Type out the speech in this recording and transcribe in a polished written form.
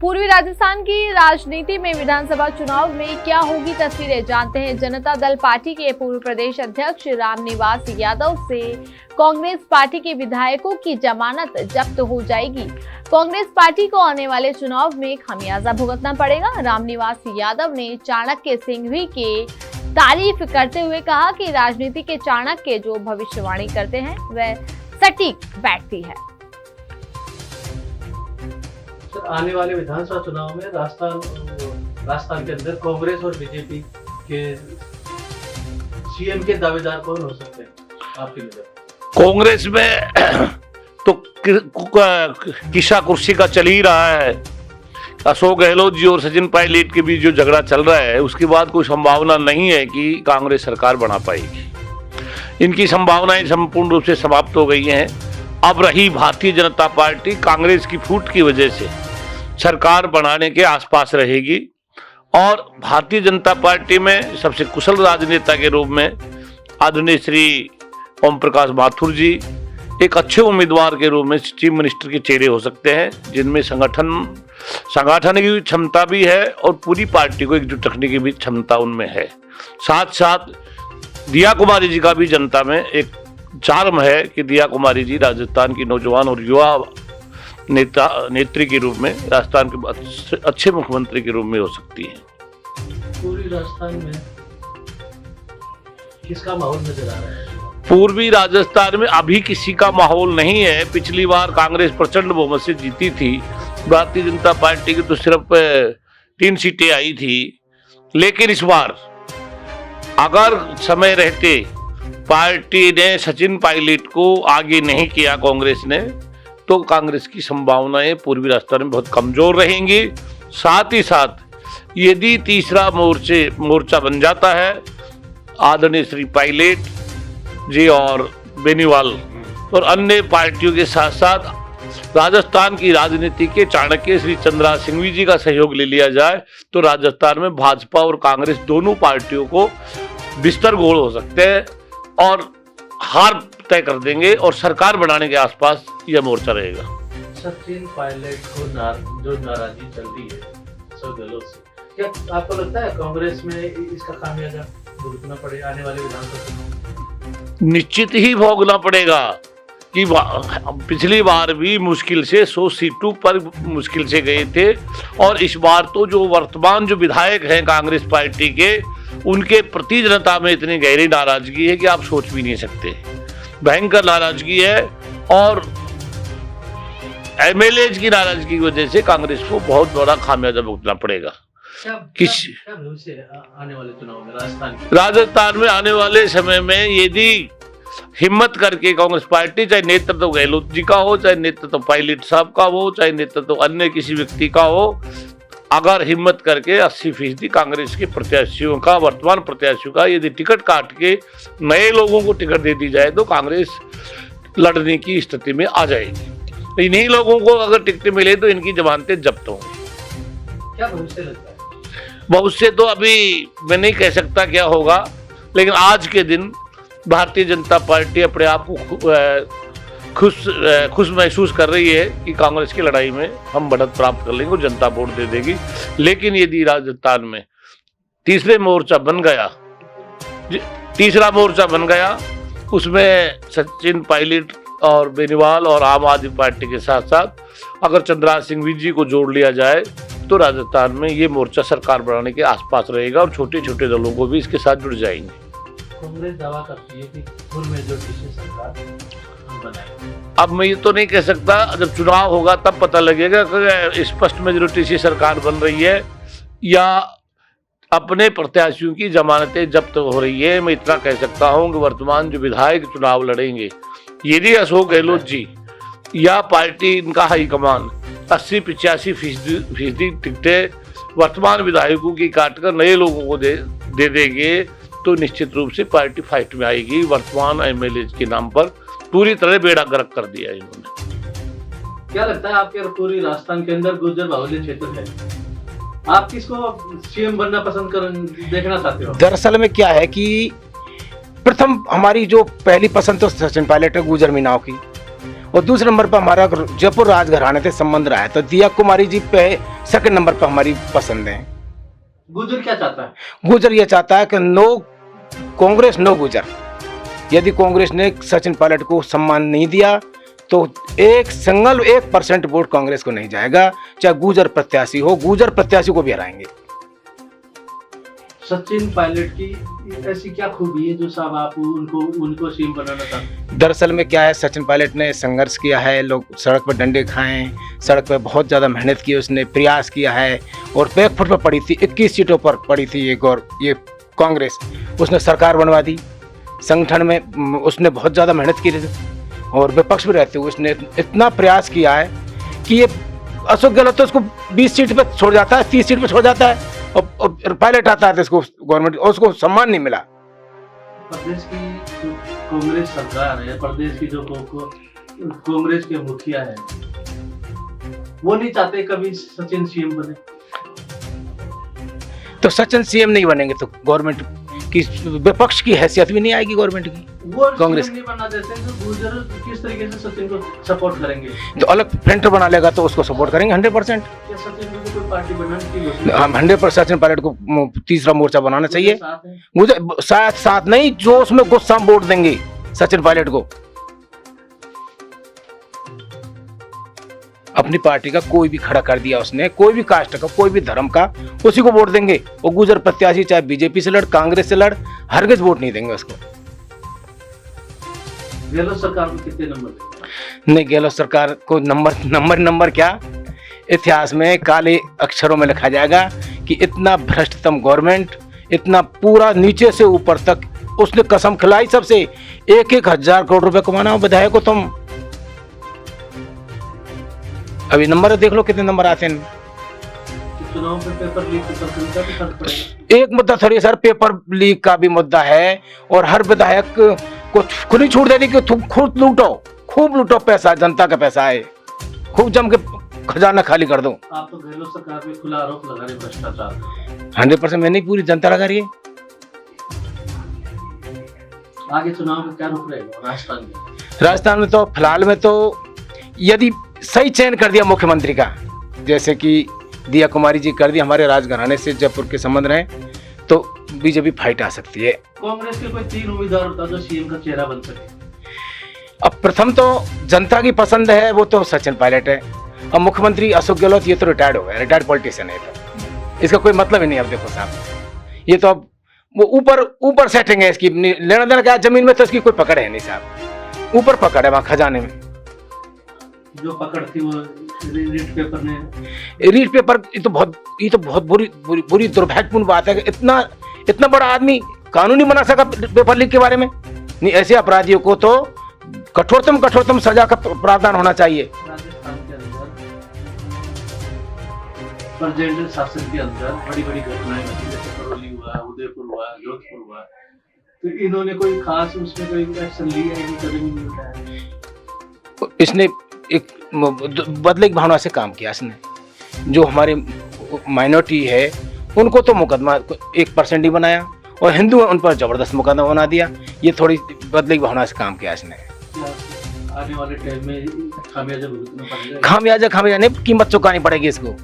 पूर्वी राजस्थान की राजनीति में विधानसभा चुनाव में क्या होगी तस्वीरें, जानते हैं। जनता दल पार्टी के पूर्व प्रदेश अध्यक्ष रामनिवास यादव से कांग्रेस पार्टी के विधायकों की जमानत जब्त हो जाएगी। कांग्रेस पार्टी को आने वाले चुनाव में खामियाजा भुगतना पड़ेगा। रामनिवास यादव ने चाणक्य सिंघवी के तारीफ करते हुए कहा कि राजनीति के चाणक्य जो भविष्यवाणी करते हैं वह सटीक बैठती है। सर, आने वाले विधानसभा चुनाव में राजस्थान के अंदर कांग्रेस और बीजेपी के सीएम के दावेदार कौन हो सकते हैं आपकी नजर? कांग्रेस में तो किसा कुर्सी का चल ही रहा है। अशोक गहलोत जी और सचिन पायलट के बीच जो झगड़ा चल रहा है उसके बाद कोई संभावना नहीं है कि कांग्रेस सरकार बना पाएगी। इनकी संभावनाएं संपूर्ण रूप से समाप्त हो गई हैं। अब रही भारतीय जनता पार्टी कांग्रेस की फूट की वजह से सरकार बनाने के आसपास रहेगी और भारतीय जनता पार्टी में सबसे कुशल राजनेता के रूप में आदरणीय श्री ओम प्रकाश माथुर जी एक अच्छे उम्मीदवार के रूप में चीफ मिनिस्टर के चेहरे हो सकते हैं, जिनमें संगठन की क्षमता भी है और पूरी पार्टी को एकजुट रखने की भी क्षमता उनमें है। साथ साथ दिया कुमारी जी का भी जनता में एक चार्म है कि दिया कुमारी जी राजस्थान की नौजवान और युवा नेत्री के रूप में राजस्थान के अच्छे मुख्यमंत्री के रूप में हो सकती है। पूरी राजस्थान में किसका माहौल नजर आ रहा है? पूर्वी राजस्थान में अभी किसी का माहौल नहीं है। पिछली बार कांग्रेस प्रचंड बहुमत से जीती थी, भारतीय जनता पार्टी की तो सिर्फ 3 सीटें आई थी। लेकिन इस बार अगर समय रहते पार्टी ने सचिन पायलट को आगे नहीं किया कांग्रेस ने, तो कांग्रेस की संभावनाएं पूर्वी राजस्थान में बहुत कमजोर रहेंगी। साथ ही साथ यदि तीसरा मोर्चा बन जाता है आदरणीय श्री पायलट जी और बेनीवाल और अन्य पार्टियों के साथ साथ राजस्थान की राजनीति के चाणक्य श्री चंद्रराज सिंघवी जी का सहयोग ले लिया जाए तो राजस्थान में भाजपा और कांग्रेस दोनों पार्टियों को बिस्तर गोल हो सकते हैं और हार तय कर देंगे और सरकार बनाने के आसपास यह मोर्चा रहेगा। सचिन पायलट को जो नाराजगी चल रही है अशोक गहलोत से, क्या आपको लगता है कांग्रेस में इसका खामियाजा भुगतना पड़े आने वाले विधानसभा चुनाव? निश्चित ही भोगना पड़ेगा कि पिछली बार भी मुश्किल से 100 सीटों पर मुश्किल से गए थे और इस बार तो जो वर्तमान जो विधायक हैं कांग्रेस पार्टी के, उनके प्रति जनता में इतनी गहरी नाराजगी है कि आप सोच भी नहीं सकते। भयंकर नाराजगी है और एमएलए की नाराजगी की वजह से कांग्रेस को बहुत बड़ा खामियाजा भुगतना पड़ेगा। आने वाले चुनाव में राजस्थान में आने वाले समय में यदि हिम्मत करके कांग्रेस पार्टी, चाहे नेतृत्व गहलोत जी का हो, चाहे नेतृत्व पायलट साहब का हो, चाहे नेतृत्व अन्य किसी व्यक्ति का हो, अगर हिम्मत करके 80% कांग्रेस के प्रत्याशियों का, वर्तमान प्रत्याशियों का यदि टिकट काट के नए लोगों को टिकट दे दी जाए तो कांग्रेस लड़ने की स्थिति में आ जाएगी। इन्हीं लोगों को अगर टिकट मिले तो इनकी जमानतें जब्त होंगी। क्या भविष्य लगता है? भविष्य तो अभी मैं नहीं कह सकता क्या होगा, लेकिन आज के दिन भारतीय जनता पार्टी अपने आप को खुश महसूस कर रही है कि कांग्रेस की लड़ाई में हम बढ़त प्राप्त कर लेंगे और जनता वोट दे देगी। लेकिन यदि राजस्थान में तीसरा मोर्चा बन गया उसमें सचिन पायलट और बेनीवाल और आम आदमी पार्टी के साथ साथ अगर चंद्रराज सिंघवी जी को जोड़ लिया जाए तो राजस्थान में ये मोर्चा सरकार बनाने के आसपास रहेगा और छोटे छोटे दलों को भी इसके साथ जुड़ जाएंगे। कांग्रेस दावा करती है कि फुल मेजॉरिटी से सरकार बनाएगी। अब मैं ये तो नहीं कह सकता, जब चुनाव होगा तब पता लगेगा कि स्पष्ट मेजॉरिटी से सरकार बन रही है या अपने प्रत्याशियों की जमानतें जब्त हो रही है। मैं इतना कह सकता हूं कि वर्तमान जो विधायक चुनाव लड़ेंगे, यदि अशोक गहलोत जी या पार्टी इनका हाईकमान 80-85% टिकटें वर्तमान विधायकों की काटकर नए लोगों को दे देंगे तो निश्चित रूप से पार्टी फाइट में आएगी। वर्तमान एमएलए के नाम पर पूरी तरह बेड़ा गर्क कर दिया इन्होंने। क्या लगता है आपके पूरी राजस्थान के अंदर गुर्जर बाहुल्य क्षेत्र है, आप किसको सीएम बनना देखना चाहते हो? दरअसल में क्या है कि प्रथम हमारी जो पहली पसंद तो सचिन पायलट है, गुर्जर मीनाओं की, और दूसरे नंबर पर हमारा जयपुर राजघराने से संबंध रहा है, तो दिया कुमारी जी पे सेकंड नंबर पर हमारी पसंद है। गुजर क्या चाहता है? गुजर ये चाहता है कि नो कांग्रेस नो गुजर। यदि कांग्रेस ने सचिन पायलट को सम्मान नहीं दिया तो 1% वोट कांग्रेस को नहीं जाएगा, चाहे गुजर प्रत्याशी हो, गुजर प्रत्याशी को भी हराएंगे। सचिन पायलट की ऐसी क्या खूबी है जो साहब आप उनको सीएम बनाना चाहते? दरअसल में क्या है, सचिन पायलट ने संघर्ष किया है, लोग सड़क पर डंडे खाए, सड़क पर बहुत ज़्यादा मेहनत की, उसने प्रयास किया है और बैकफुट पर पड़ी थी, 21 सीटों पर पड़ी थी ये कांग्रेस, उसने सरकार बनवा दी। संगठन में उसने बहुत ज़्यादा मेहनत की और विपक्ष में रहते हुए उसने इतना प्रयास किया है कि ये अशोक गहलोत तो उसको 20 सीट पर छोड़ जाता है, 30 सीट पर छोड़ जाता है और पायलट आता है तो इसको गवर्नमेंट उसको सम्मान नहीं मिला। प्रदेश की जो कांग्रेस सरकार है, प्रदेश की जो कांग्रेस के मुखिया है, वो नहीं चाहते कभी सचिन सीएम बने। तो सचिन सीएम नहीं बनेंगे तो गवर्नमेंट की विपक्ष की हैसियत भी नहीं आएगी गवर्नमेंट की। वो कांग्रेस नहीं बनना देते तो गुजर किस तरीके से सचिन को सपोर्ट करेंगे? तो अलग फ्रंट बना लेगा तो उसको सपोर्ट करेंगे 100%। क्या सचिन को कोई पार्टी बनाने की योजना? हम 100% सचिन पायलट को तीसरा मोर्चा बनाना चाहिए। साथ है? मुझे साथ नहीं, जो उसमें गुस्सा वोट देंगे सचिन पायलट को। अपनी पार्टी का कोई भी खड़ा कर दिया उसने, कोई भी कास्ट का, कोई भी धर्म का, उसी को वोट देंगे। वो गुजर प्रत्याशी चाहे बीजेपी से लड़, कांग्रेस से लड़, हरगिज वोट नहीं देंगे उसको। गहलोत सरकार को कितने नंबर देंगे? नहीं, गहलोत सरकार को नंबर क्या, इतिहास में काले अक्षरों में लिखा जाएगा कि इतना भ्रष्टतम गवर्नमेंट, इतना पूरा नीचे से ऊपर तक उसने कसम खिलाई सबसे, 1,000 करोड़ रुपए कमाना हो विधायक को तुम। अभी नंबर देख लो कितने नंबर आते हैं। चुनाव में पेपर लीक का भी फर्क पड़ेगा। एक मुद्दा थोड़ी सर, पेपर लीक का भी मुद्दा है और हर विधायक को खुली छूट दे दी कि तुम खूब लूटो पैसा, जनता का पैसा है, खूब जम के खजाना खाली कर दो। आप तो गहलोत सरकार पे खुला आरोप लगा रहे भ्रष्टाचार। 100% मैंने पूरी जनता लगा रही है। आगे चुनाव में क्या रुख रहेगा राजस्थान में? राजस्थान में तो फिलहाल में तो यदि सही चयन कर दिया मुख्यमंत्री का, जैसे कि दिया कुमारी जी कर दी, हमारे राजघराने से जयपुर के संबंध रहे, तो बीजेपी फाइट आ सकती है। कांग्रेस के कोई 3 उम्मीदवार होता जो सीएम का चेहरा बन सके? अब प्रथम तो जनता की पसंद है, वो तो सचिन पायलट है। अब मुख्यमंत्री अशोक गहलोत ये तो रिटायर्ड हो गया, रिटायर्ड पॉलिटिशियन है, तो इसका कोई मतलब ही नहीं। अब देखो साहब, ये तो अब वो ऊपर सेटिंग है इसकी, लेना देना क्या, जमीन में तो इसकी कोई पकड़ है नहीं साहब, ऊपर पकड़ है वहाँ खजाने में। जो पकड़ थी वो रीट पेपर ने, रीट पेपर, ये तो बहुत बुरी दुर्भाग्यपूर्ण बात है कि इतना बड़ा आदमी कानून नहीं बना सका पेपर लीक के बारे में। नहीं, ऐसे अपराधियों को तो कठोरतम सजा का प्रावधान होना चाहिए। राजस्थान के अंदर प्रेजेंट शासन के अंदर बड़ी घटनाएं घटी, जैसे करौली हुआ, उदयपुर हुआ, जोधपुर हुआ, तो इन्होंने कोई खास उसमें कोई एक्शन लिया है? कदम नहीं उठाया। इसने एक बदले की भावना से काम किया इसने। जो हमारे माइनॉरिटी है उनको तो मुकदमा 1% ही बनाया और हिंदू उन पर जबरदस्त मुकदमा बना दिया। ये थोड़ी बदले की भावना से काम किया इसने। आने वाले टाइम में खामियाजा भुगतना पड़ेगा? खामियाजा नहीं, कीमत चुकानी पड़ेगी इसको।